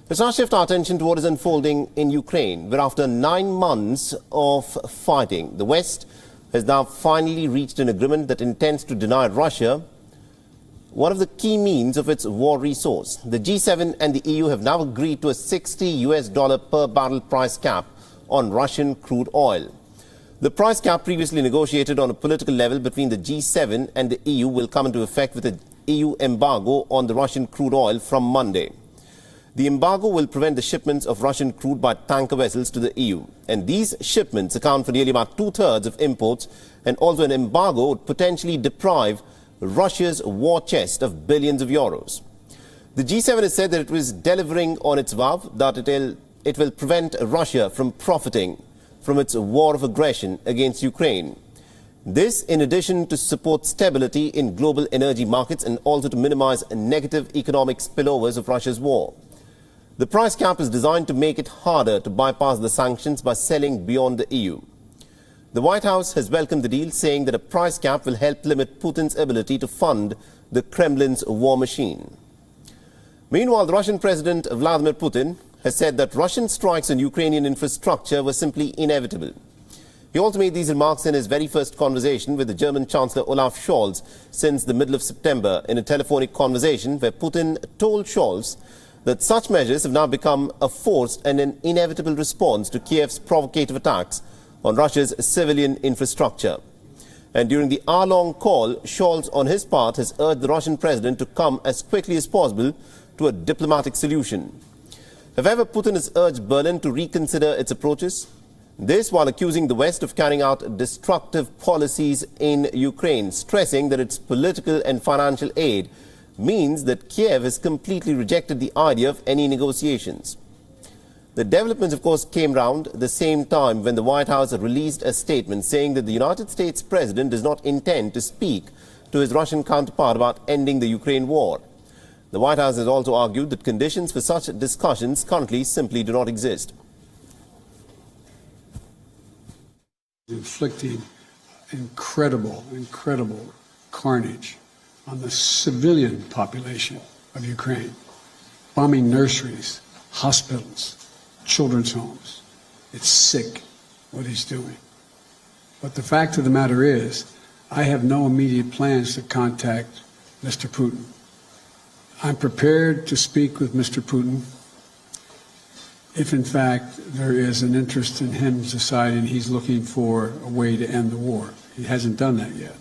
Let's now shift our attention to what is unfolding in Ukraine, where after 9 months of fighting, the West has now finally reached an agreement that intends to deny Russia one of the key means of its war resource. The G7 and the EU have now agreed to a $60 per barrel price cap on Russian crude oil. The price cap, previously negotiated on a political level between the G7 and the EU, will come into effect with an EU embargo on the Russian crude oil from Monday. The embargo will prevent the shipments of Russian crude by tanker vessels to the EU. And these shipments account for nearly about 2/3 of imports, and also an embargo would potentially deprive Russia's war chest of billions of euros. The G7 has said that it was delivering on its vow that it will prevent Russia from profiting from its war of aggression against Ukraine. This, in addition to support stability in global energy markets and also to minimize negative economic spillovers of Russia's war. The price cap is designed to make it harder to bypass the sanctions by selling beyond the EU. The White House has welcomed the deal, saying that a price cap will help limit Putin's ability to fund the Kremlin's war machine. Meanwhile, the Russian President Vladimir Putin has said that Russian strikes on Ukrainian infrastructure were simply inevitable. He also made these remarks in his very first conversation with the German Chancellor Olaf Scholz since the middle of September, in a telephonic conversation where Putin told Scholz that such measures have now become a forced and an inevitable response to Kiev's provocative attacks on Russia's civilian infrastructure. And during the hour-long call, Scholz, on his part, has urged the Russian president to come as quickly as possible to a diplomatic solution. However, Putin has urged Berlin to reconsider its approaches. This while accusing the West of carrying out destructive policies in Ukraine, stressing that its political and financial aid means that Kiev has completely rejected the idea of any negotiations. The developments, of course, came round the same time when the White House released a statement saying that the United States president does not intend to speak to his Russian counterpart about ending the Ukraine war. The White House has also argued that conditions for such discussions currently simply do not exist. Inflicting incredible carnage on the civilian population of Ukraine, bombing nurseries, hospitals, children's homes. It's sick what he's doing. But the fact of the matter is, I have no immediate plans to contact Mr. Putin. I'm prepared to speak with Mr. Putin if, in fact, there is an interest in him deciding he's looking for a way to end the war. He hasn't done that yet.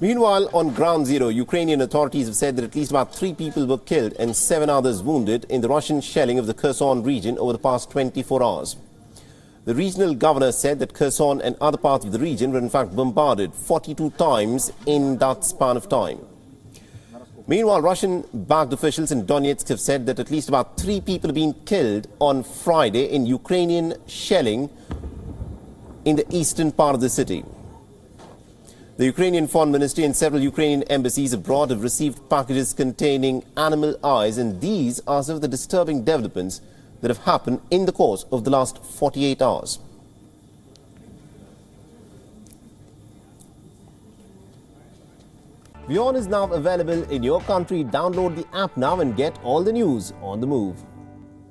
Meanwhile, on ground zero, Ukrainian authorities have said that at least about 3 people were killed and 7 others wounded in the Russian shelling of the Kherson region over the past 24 hours. The regional governor said that Kherson and other parts of the region were in fact bombarded 42 times in that span of time. Meanwhile, Russian-backed officials in Donetsk have said that at least about 3 people have been killed on Friday in Ukrainian shelling in the eastern part of the city. The Ukrainian Foreign Ministry and several Ukrainian embassies abroad have received packages containing animal eyes, and these are some of the disturbing developments that have happened in the course of the last 48 hours. WION is now available in your country. Download the app now and get all the news on the move.